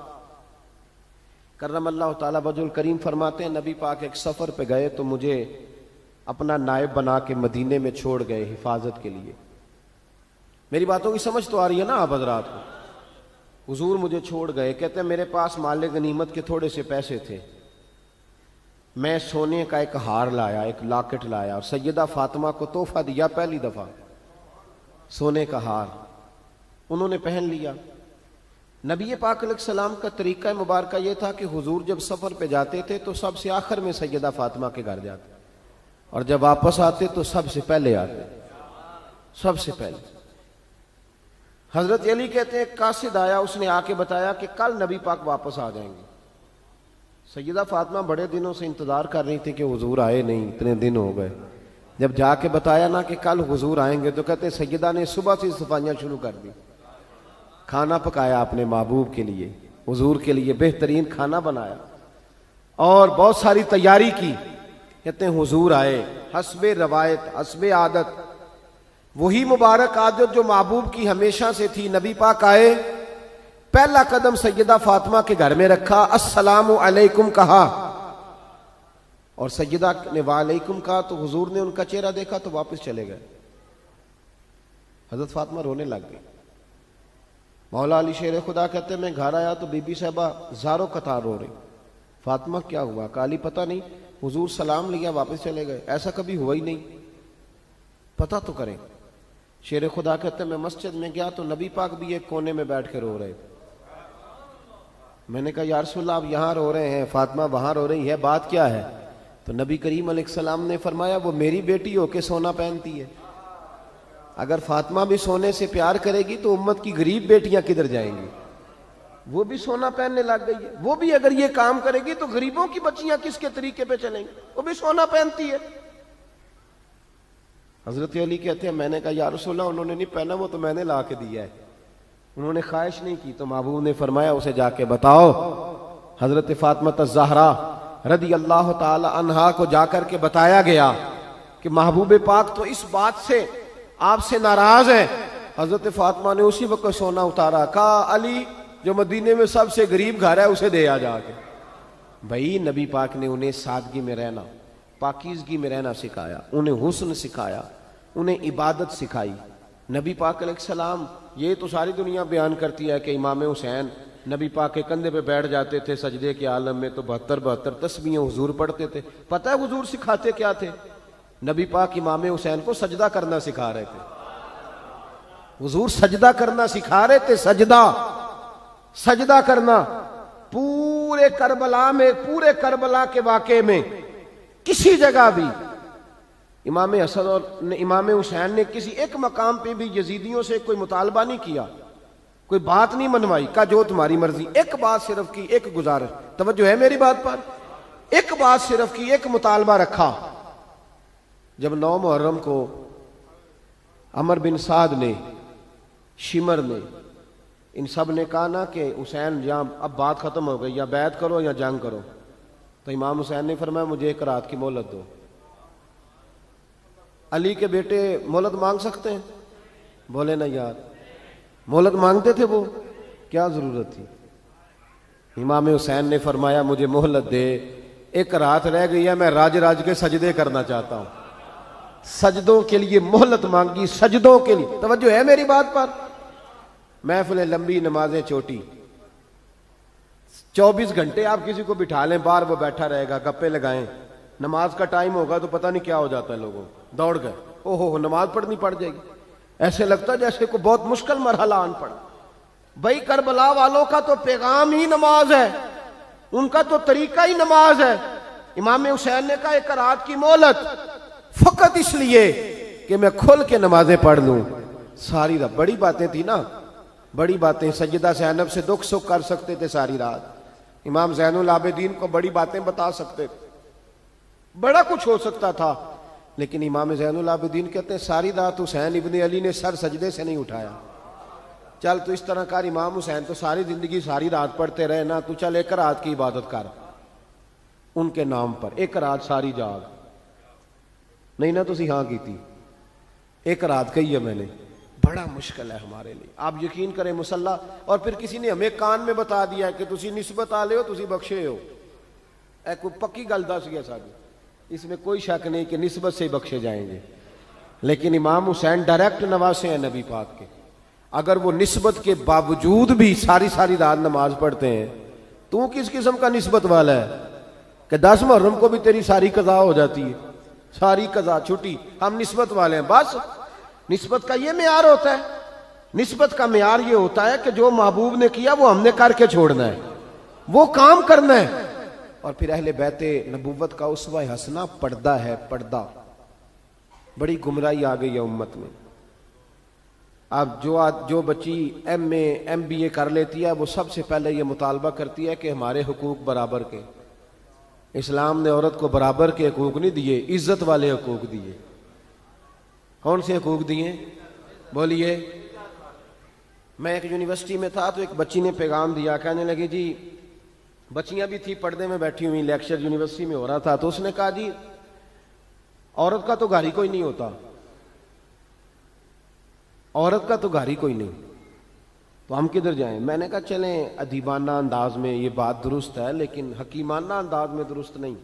کرم اللہ تعالیٰ وجہ الکریم فرماتے ہیں نبی پاک ایک سفر پہ گئے تو مجھے اپنا نائب بنا کے مدینے میں چھوڑ گئے حفاظت کے لیے. میری باتوں کی سمجھ تو آ رہی ہے نا آپ حضرات کو. حضور مجھے چھوڑ گئے, کہتے ہیں میرے پاس مال غنیمت کے تھوڑے سے پیسے تھے, میں سونے کا ایک ہار لایا, ایک لاکٹ لایا, اور سیدہ فاطمہ کو تحفہ دیا پہلی دفعہ, سونے کا ہار. انہوں نے پہن لیا. نبی پاک علیہ السلام کا طریقہ مبارکہ یہ تھا کہ حضور جب سفر پہ جاتے تھے تو سب سے آخر میں سیدہ فاطمہ کے گھر جاتے، اور جب واپس آتے تو سب سے پہلے آتے، سب سے پہلے۔ حضرت علی کہتے ہیں قاصد آیا، اس نے آ کے بتایا کہ کل نبی پاک واپس آ جائیں گے۔ سیدہ فاطمہ بڑے دنوں سے انتظار کر رہی تھی کہ حضور آئے نہیں، اتنے دن ہو گئے۔ جب جا کے بتایا نا کہ کل حضور آئیں گے تو کہتے سیدہ نے صبح سے صفائیاں شروع کر دی، کھانا پکایا اپنے محبوب کے لیے، حضور کے لیے بہترین کھانا بنایا اور بہت ساری تیاری کی۔ کہتے ہیں حضور آئے، حسب روایت حسب عادت، وہی مبارک عادت جو محبوب کی ہمیشہ سے تھی۔ نبی پاک آئے، پہلا قدم سیدہ فاطمہ کے گھر میں رکھا، السلام علیکم کہا، اور سیدہ نے وعلیکم کہا تو حضور نے ان کا چہرہ دیکھا تو واپس چلے گئے۔ حضرت فاطمہ رونے لگ گئی۔ مولا علی شیر خدا کہتے ہیں میں گھر آیا تو بی بی صاحبہ زاروں قطار رو رہی۔ فاطمہ کیا ہوا؟ کالی پتہ نہیں، حضور سلام لیا واپس چلے گئے، ایسا کبھی ہوا ہی نہیں، پتہ تو کریں۔ شیر خدا کہتے ہیں میں مسجد میں گیا تو نبی پاک بھی ایک کونے میں بیٹھ کے رو رہے۔ میں نے کہا یا رسول اللہ آپ یہاں رو رہے ہیں، فاطمہ وہاں رو رہی ہے، بات کیا ہے؟ تو نبی کریم علیہ السلام نے فرمایا وہ میری بیٹی ہو کے سونا پہنتی ہے، اگر فاطمہ بھی سونے سے پیار کرے گی تو امت کی غریب بیٹیاں کدھر جائیں گی؟ وہ بھی سونا پہننے لگ گئی ہے، وہ بھی اگر یہ کام کرے گی تو غریبوں کی بچیاں کس کے طریقے پہ چلیں گی؟ وہ بھی سونا پہنتی ہے۔ حضرت علی کہتے ہیں میں نے کہا یا رسول اللہ انہوں نے نہیں پہنا، وہ تو میں نے لا کے دیا ہے، انہوں نے خواہش نہیں کی۔ تو محبوب نے فرمایا اسے جا کے بتاؤ۔ حضرت فاطمہ الزہرا رضی اللہ تعالی عنہا کو جا کر کے بتایا گیا کہ محبوب پاک تو اس بات سے آپ سے ناراض ہیں۔ حضرت فاطمہ نے اسی وقت سونا اتارا، کہا علی جو مدینے میں سب سے غریب گھر ہے اسے دے آ جا کے۔ بھائی نبی پاک نے انہیں سادگی میں رہنا، پاکیزگی میں رہنا سکھایا، انہیں حسن سکھایا، انہیں عبادت سکھائی۔ نبی پاک علیہ السلام، یہ تو ساری دنیا بیان کرتی ہے کہ امام حسین نبی پاک کے کندھے پہ بیٹھ جاتے تھے سجدے کے عالم میں تو 72 تسبیحیں حضور پڑھتے تھے۔ پتہ ہے حضور سکھاتے کیا تھے؟ نبی پاک امام حسین کو سجدہ کرنا سکھا رہے تھے، حضور سجدہ کرنا سکھا رہے تھے، سجدہ کرنا۔ پورے کربلا کے واقعے میں کسی جگہ بھی امام حسن اور امام حسین نے کسی ایک مقام پہ بھی یزیدیوں سے کوئی مطالبہ نہیں کیا، کوئی بات نہیں منوائی، کہا جو تمہاری مرضی۔ ایک بات صرف کی، ایک گزارش، توجہ ہے میری بات پر، ایک بات صرف کی، ایک مطالبہ رکھا۔ جب 9 محرم کو عمر بن سعد نے، شمر نے، ان سب نے کہا نا کہ حسین یا اب بات ختم ہو گئی، یا بیعت کرو یا جنگ کرو، تو امام حسین نے فرمایا مجھے 1 رات کی مہلت دو۔ علی کے بیٹے مہلت مانگ سکتے ہیں؟ بولے نا یار، مہلت مانگتے تھے وہ، کیا ضرورت تھی؟ امام حسین نے فرمایا مجھے مہلت دے، 1 رات رہ گئی ہے، میں راج کے سجدے کرنا چاہتا ہوں۔ سجدوں کے لیے مہلت مانگی، سجدوں کے لیے، توجہ ہے میری بات پر؟ محفلیں لمبی، نمازیں چھوٹی، 24 گھنٹے آپ کسی کو بٹھا لیں باہر، وہ بیٹھا رہے گا، گپے لگائیں، نماز کا ٹائم ہوگا تو پتہ نہیں کیا ہو جاتا ہے، لوگوں دوڑ گئے، او ہو نماز پڑھنی پڑ جائے گی، ایسے لگتا ہے جیسے کوئی بہت مشکل مرحلہ آن پڑا۔ بھائی کربلا والوں کا تو پیغام ہی نماز ہے، ان کا تو طریقہ ہی نماز ہے۔ امام حسین نے کہا 1 رات کی مہلت، فقط اس لیے کہ میں کھل کے نمازیں پڑھ لوں۔ ساری رات بڑی باتیں تھی نا، بڑی باتیں، سیدہ زینب سے دکھ سکھ کر سکتے تھے ساری رات، امام زین العابدین کو بڑی باتیں بتا سکتے تھے، بڑا کچھ ہو سکتا تھا، لیکن امام زین العابدین کہتے ہیں ساری رات حسین ابن علی نے سر سجدے سے نہیں اٹھایا۔ چل تو اس طرح کر، امام حسین تو ساری زندگی ساری رات پڑھتے رہے نا، تو چل 1 رات کی عبادت کر ان کے نام پر، 1 رات ساری جاگ نہیں نا، تسی ہاں کی تھی، 1 رات کہی ہے میں نے، بڑا مشکل ہے ہمارے لیے۔ آپ یقین کریں مسلح، اور پھر کسی نے ہمیں کان میں بتا دیا کہ تسی نسبت آلے ہو، تسی بخشے ہو، اے کوئی پکی گل دس گیا ساری، اس میں کوئی شک نہیں کہ نسبت سے بخشے جائیں گے، لیکن امام حسین ڈائریکٹ نواسے ہیں نبی پاک کے، اگر وہ نسبت کے باوجود بھی ساری رات نماز پڑھتے ہیں، تو کس قسم کا نسبت والا ہے کہ 10 محرم کو بھی تیری ساری قضا ہو جاتی ہے، ساری قضا چھٹی، ہم نسبت والے ہیں، بس نسبت کا یہ معیار ہوتا ہے، نسبت کا معیار یہ ہوتا ہے کہ جو محبوب نے کیا وہ ہم نے کر کے چھوڑنا ہے، وہ کام کرنا ہے. اور پھر اہل بیت نبوت کا اسوہ حسنہ پردہ ہے. پردہ بڑی گمراہی آ گئی ہے امت میں. اب جو بچی ایم بی اے کر لیتی ہے وہ سب سے پہلے یہ مطالبہ کرتی ہے کہ ہمارے حقوق برابر کے. اسلام نے عورت کو برابر کے حقوق نہیں دیے، عزت والے حقوق دیے. کون سے حقوق دیے بولیے؟ میں ایک یونیورسٹی میں تھا تو ایک بچی نے پیغام دیا، کہنے لگی جی، بچیاں بھی تھی پردے میں بیٹھی ہوئی، لیکچر یونیورسٹی میں ہو رہا تھا، تو اس نے کہا جی عورت کا تو گھر ہی کوئی نہیں ہوتا، عورت کا تو گھر ہی کوئی نہیں، تو ہم کدھر جائیں؟ میں نے کہا چلیں ادیبانہ انداز میں یہ بات درست ہے لیکن حکیمانہ انداز میں درست نہیں.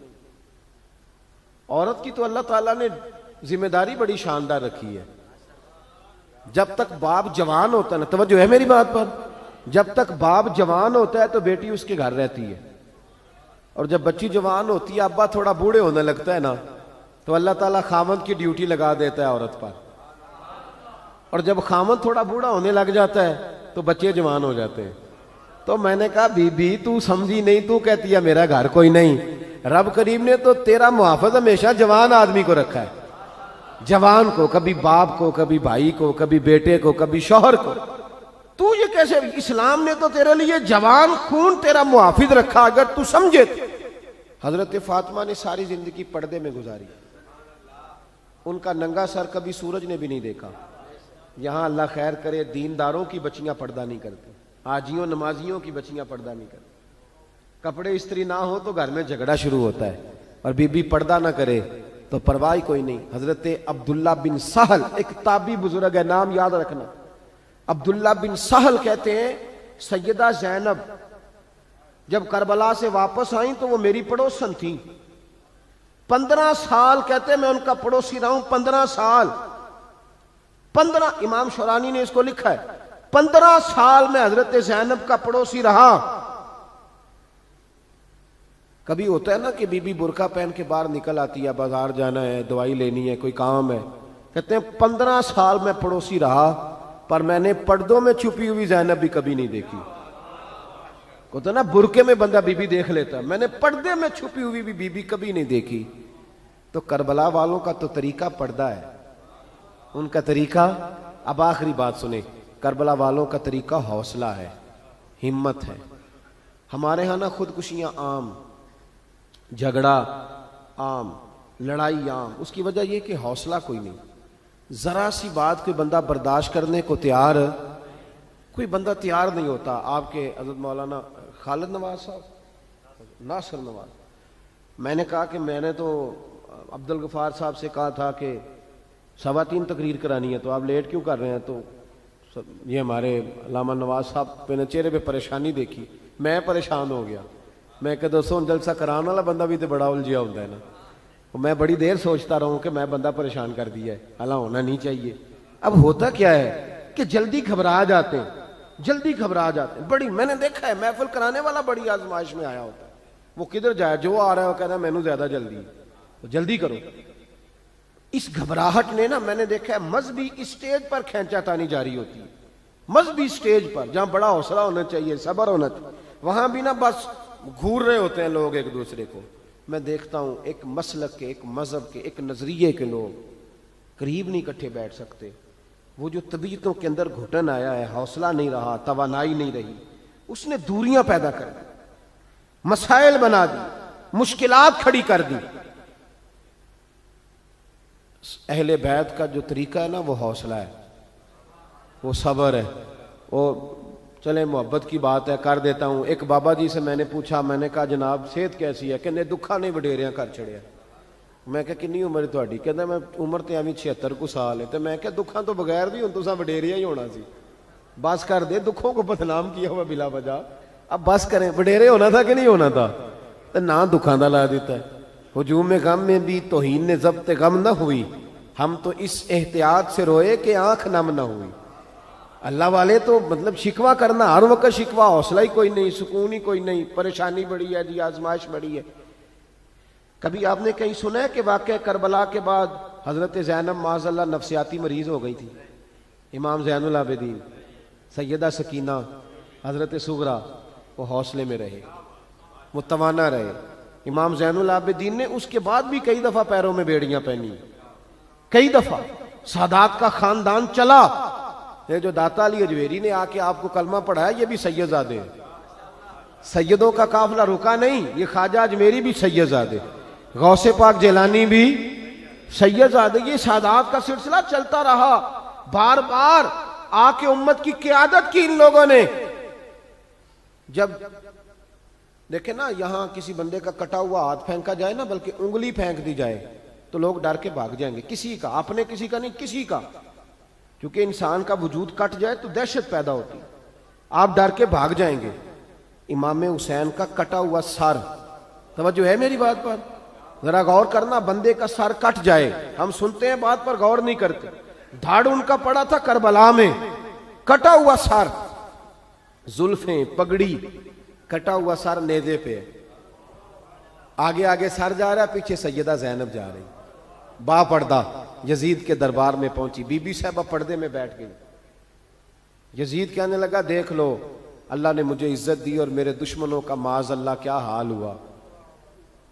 عورت کی تو اللہ تعالیٰ نے ذمہ داری بڑی شاندار رکھی ہے. جب تک باپ جوان ہوتا ہے نا، توجہ ہے میری بات پر، جب تک باپ جوان ہوتا ہے تو بیٹی اس کے گھر رہتی ہے، اور جب بچی جوان ہوتی ہے، ابا تھوڑا بوڑھے ہونے لگتا ہے نا، تو اللہ تعالیٰ خامند کی ڈیوٹی لگا دیتا ہے عورت پر. اور جب خامند تھوڑا بوڑھا ہونے لگ جاتا ہے تو بچے جوان ہو جاتے ہیں. تو میں نے کہا بی بی تو سمجھی نہیں، تو کہتی ہے میرا گھر کوئی نہیں. رب کریم نے تو تیرا محافظ ہمیشہ جوان آدمی کو رکھا ہے، جوان کو، کبھی باپ کو، کبھی بھائی کو، کبھی بیٹے کو، کبھی شوہر کو. تو یہ کیسے؟ اسلام نے تو تیرے لیے جوان خون تیرا محافظ رکھا اگر تو سمجھے. حضرت فاطمہ نے ساری زندگی پردے میں گزاری، ان کا ننگا سر کبھی سورج نے بھی نہیں دیکھا. یہاں اللہ خیر کرے دینداروں کی بچیاں پردہ نہیں کرتی، حاجیوں نمازیوں کی بچیاں پردہ نہیں کرتی. کپڑے استری نہ ہو تو گھر میں جھگڑا شروع ہوتا ہے، اور بی بی پردہ نہ کرے تو پرواہ کوئی نہیں. حضرت عبداللہ بن سہل ایک تابعی بزرگ ہے، نام یاد رکھنا. عبداللہ بن سہل کہتے ہیں سیدہ زینب جب کربلا سے واپس آئیں تو وہ میری پڑوسن تھیں. 15 سال کہتے میں ان کا پڑوسی رہا ہوں. 15 سال، 15، امام شورانی نے اس کو لکھا ہے، 15 سال میں حضرت زینب کا پڑوسی رہا. کبھی ہوتا ہے نا کہ بی بی برقع پہن کے باہر نکل آتی ہے، بازار جانا ہے، دوائی لینی ہے، کوئی کام ہے. کہتے ہیں 15 سال میں پڑوسی رہا، پر میں نے پردوں میں چھپی ہوئی زینب بھی کبھی نہیں دیکھی. ہوتا ہے نا برقعے میں بندہ بی بی دیکھ لیتا، میں نے پردے میں چھپی ہوئی بھی بی بی کبھی نہیں دیکھی. تو کربلا والوں کا تو طریقہ پردہ ہے، ان کا طریقہ. اب آخری بات سنیں، کربلا والوں کا طریقہ حوصلہ ہے، ہمت ہے. ہمارے ہاں نا خودکشیاں عام، جھگڑا عام، لڑائی عام. اس کی وجہ یہ کہ حوصلہ کوئی نہیں. ذرا سی بات کوئی بندہ برداشت کرنے کو تیار، کوئی بندہ تیار نہیں ہوتا. آپ کے حضرت مولانا خالد نواز صاحب، ناصر نواز، میں نے کہا کہ میں نے تو عبدالغفار صاحب سے کہا تھا کہ 3:15 تقریر کرانی ہے، تو آپ لیٹ کیوں کر رہے ہیں؟ تو یہ ہمارے علامہ نواز صاحب پہ نے چہرے پہ پریشانی دیکھی، میں پریشان ہو گیا. میں کہ دوستوں جلسہ کرانے والا بندہ بھی تو بڑا الجھیا ہوتا ہے نا. میں بڑی دیر سوچتا رہا ہوں کہ میں بندہ پریشان کر دیا ہے، حالانکہ ہونا نہیں چاہیے. اب ہوتا کیا ہے کہ جلدی گھبرا جاتے ہیں، جلدی گھبرا جاتے ہیں. بڑی میں نے دیکھا ہے محفل کرانے والا بڑی آزمائش میں آیا ہوتا ہے، وہ کدھر جائے، جو آ رہا ہے وہ کہتا ہے میں نے زیادہ جلدی ہے، جلدی کرو. اس گھبراہٹ نے نا میں نے دیکھا ہے مذہبی اسٹیج پر کھینچا تانی جاری ہوتی ہے. مذہبی اسٹیج پر جہاں بڑا حوصلہ ہونا چاہیے، صبر ہونا چاہیے، وہاں بھی نا بس گھور رہے ہوتے ہیں لوگ ایک دوسرے کو. میں دیکھتا ہوں ایک مسلک کے، ایک مذہب کے، ایک نظریے کے لوگ قریب نہیں اکٹھے بیٹھ سکتے. وہ جو طبیعتوں کے اندر گھٹن آیا ہے، حوصلہ نہیں رہا، توانائی نہیں رہی، اس نے دوریاں پیدا کر دی، مسائل بنا دی، مشکلات کھڑی کر دی. اہل بیت کا جو طریقہ ہے نا وہ حوصلہ ہے، وہ صبر ہے. وہ چلے محبت کی بات ہے کر دیتا ہوں. ایک بابا جی سے میں نے پوچھا، میں نے کہا جناب صحت کیسی ہے؟ کہ دکھا نہیں وڈیریاں کر چھڑیا. میں کہ کنی عمر تہاڈی؟ کہندا میں عمر تے ایویں 76 کو سال ہے. تے میں کہ دکھاں تو بغیر بھی ہن تساں وڈیریا ہی ہونا سی. بس کر دے، دکھوں کو بدنام کیا ہوا بلا وجہ. اب بس کریں، وڈیرے ہونا تھا کہ نہیں ہونا تھا؟ تے نہ دکھاں دا لا دیتا ہے. ہجوم غم میں بھی توہین نے ضبط غم نہ ہوئی، ہم تو اس احتیاط سے روئے کہ آنکھ نم نہ ہوئی. اللہ والے تو مطلب شکوہ کرنا ہر وقت شکوہ، حوصلہ ہی کوئی نہیں، سکون ہی کوئی نہیں، پریشانی بڑی ہے جی، آزمائش بڑی ہے. کبھی آپ نے کہیں سنا ہے کہ واقعہ کربلا کے بعد حضرت زینب معاذ اللہ نفسیاتی مریض ہو گئی تھی؟ امام زین العابدین سیدہ سکینہ حضرت صغرا وہ حوصلے میں رہے، متوانا رہے. امام زین العابدین نے اس کے بعد بھی کئی دفعہ پیروں میں بیڑیاں پہنی، کئی دفعہ. سادات کا خاندان چلا. یہ جو داتا علی اجویری نے آ کے آپ کو کلمہ پڑھایا یہ بھی سید زادے ہیں. سیدوں کا قافلہ رکا نہیں، یہ خواجہ اجمیری بھی سید زادے، غوث پاک جیلانی بھی سید زادے. یہ سادات کا سلسلہ چلتا رہا. بار بار آ کے امت کی قیادت کی ان لوگوں نے. جب دیکھیں نا یہاں کسی بندے کا کٹا ہوا ہاتھ پھینکا جائے نا، بلکہ انگلی پھینک دی جائے تو لوگ ڈر کے بھاگ جائیں گے. کسی کا، اپنے کسی کا نہیں، کسی کا. کیونکہ انسان کا وجود کٹ جائے تو دہشت پیدا ہوتی، آپ ڈر کے بھاگ جائیں گے. امام حسین کا کٹا ہوا سر، توجہ ہے میری بات پر؟ ذرا غور کرنا. بندے کا سر کٹ جائے، ہم سنتے ہیں بات پر غور نہیں کرتے. دھاڑ ان کا پڑا تھا کربلا میں، کٹا ہوا سر، زلفیں، پگڑی، کٹا ہوا سر نیزے پہ. آگے آگے سر جا رہا ہے، پیچھے سیدہ زینب جا رہی، با پردہ یزید کے دربار میں پہنچی. بی بی صاحبہ پردے میں بیٹھ گئی. یزید کہنے لگا دیکھ لو اللہ نے مجھے عزت دی اور میرے دشمنوں کا معاذ اللہ کیا حال ہوا.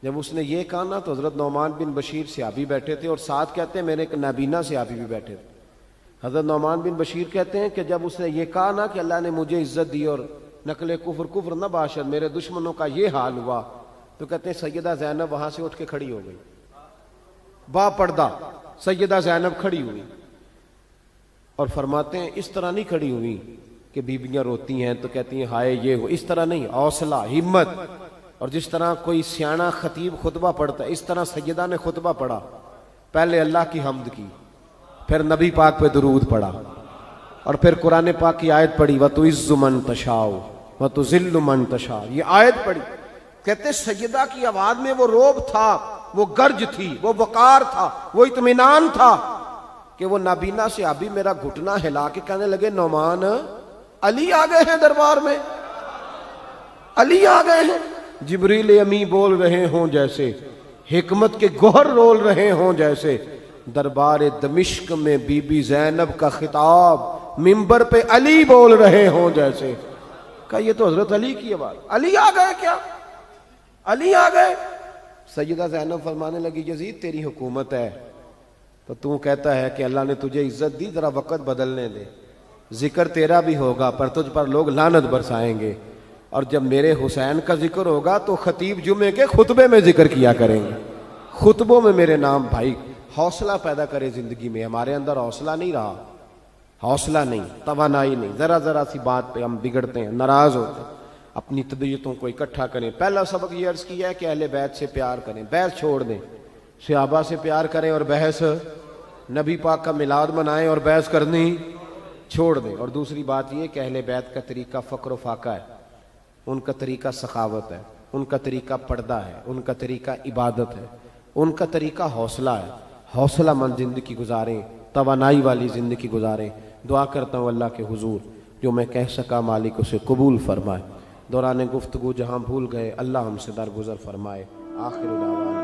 جب اس نے یہ کہا نا تو حضرت نعمان بن بشیر صحابی بیٹھے تھے، اور ساتھ کہتے ہیں میرے ایک نابینا صحابی بھی بیٹھے تھے. حضرت نعمان بن بشیر کہتے ہیں کہ جب اس نے یہ کہا نا کہ اللہ نے مجھے عزت دی اور نقل کفر کفر نہ باشد، میرے دشمنوں کا یہ حال ہوا، تو کہتے ہیں سیدہ زینب وہاں سے اٹھ کے کھڑی ہو گئی. با پردہ سیدہ زینب کھڑی ہوئی، اور فرماتے ہیں اس طرح نہیں کھڑی ہوئی کہ بیویاں روتی ہیں تو کہتی ہیں ہائے یہ ہو، اس طرح نہیں، حوصلہ، ہمت. اور جس طرح کوئی سیاںا خطیب خطبہ پڑھتا ہے اس طرح سیدہ نے خطبہ پڑھا. پہلے اللہ کی حمد کی، پھر نبی پاک پہ درود پڑھا، اور پھر قرآن پاک کی آیت پڑھی وَتُعِزُّ مَن تَشَاءُ وَتُذِلُّ مَن تَشَاءُ. یہ آیت پڑھی. کہتے سیدہ کی آواز میں وہ روب تھا، وہ گرج تھی، وہ وقار تھا، وہ اطمینان تھا کہ وہ نابینا صحابی میرا گھٹنا ہلا کے کہنے لگے نعمان علی آ گئے ہیں دربار میں، علی آ گئے ہیں. جبریل امی بول رہے ہوں جیسے، حکمت کے گوہر رول رہے ہوں جیسے. دربار دمشق میں بی بی زینب کا خطاب، منبر پہ علی بول رہے ہوں جیسے. کہا یہ تو حضرت علی کی آواز. علی آ گئے کیا؟ علی آ گئے. سیدہ زینب فرمانے لگی یزید تیری حکومت ہے تو کہتا ہے کہ اللہ نے تجھے عزت دی، ذرا وقت بدلنے دے، ذکر تیرا بھی ہوگا پر تجھ پر لوگ لعنت برسائیں گے. اور جب میرے حسین کا ذکر ہوگا تو خطیب جمعے کے خطبے میں ذکر کیا کریں گے، خطبوں میں میرے نام. بھائی حوصلہ پیدا کرے زندگی میں. ہمارے اندر حوصلہ نہیں رہا، حوصلہ نہیں، توانائی نہیں. ذرا ذرا سی بات پہ ہم بگڑتے ہیں، ناراض ہوتے ہیں. اپنی طبیعتوں کو اکٹھا کریں. پہلا سبق یہ عرض کیا ہے کہ اہل بیت سے پیار کریں، بحث چھوڑ دیں. صحابہ سے پیار کریں اور بحث، نبی پاک کا میلاد منائیں اور بحث کرنی چھوڑ دیں. اور دوسری بات یہ کہ اہل بیت کا طریقہ فقر و فاقہ ہے، ان کا طریقہ سخاوت ہے، ان کا طریقہ پردہ ہے، ان کا طریقہ عبادت ہے، ان کا طریقہ حوصلہ ہے. حوصلہ مند زندگی گزاریں، توانائی والی زندگی گزاریں. دعا کرتا ہوں اللہ کے حضور جو میں کہہ سکا مالک اسے قبول فرمائے. دوران گفتگو جہاں بھول گئے اللہ ہم سے درگزر فرمائے. آخر دعوانا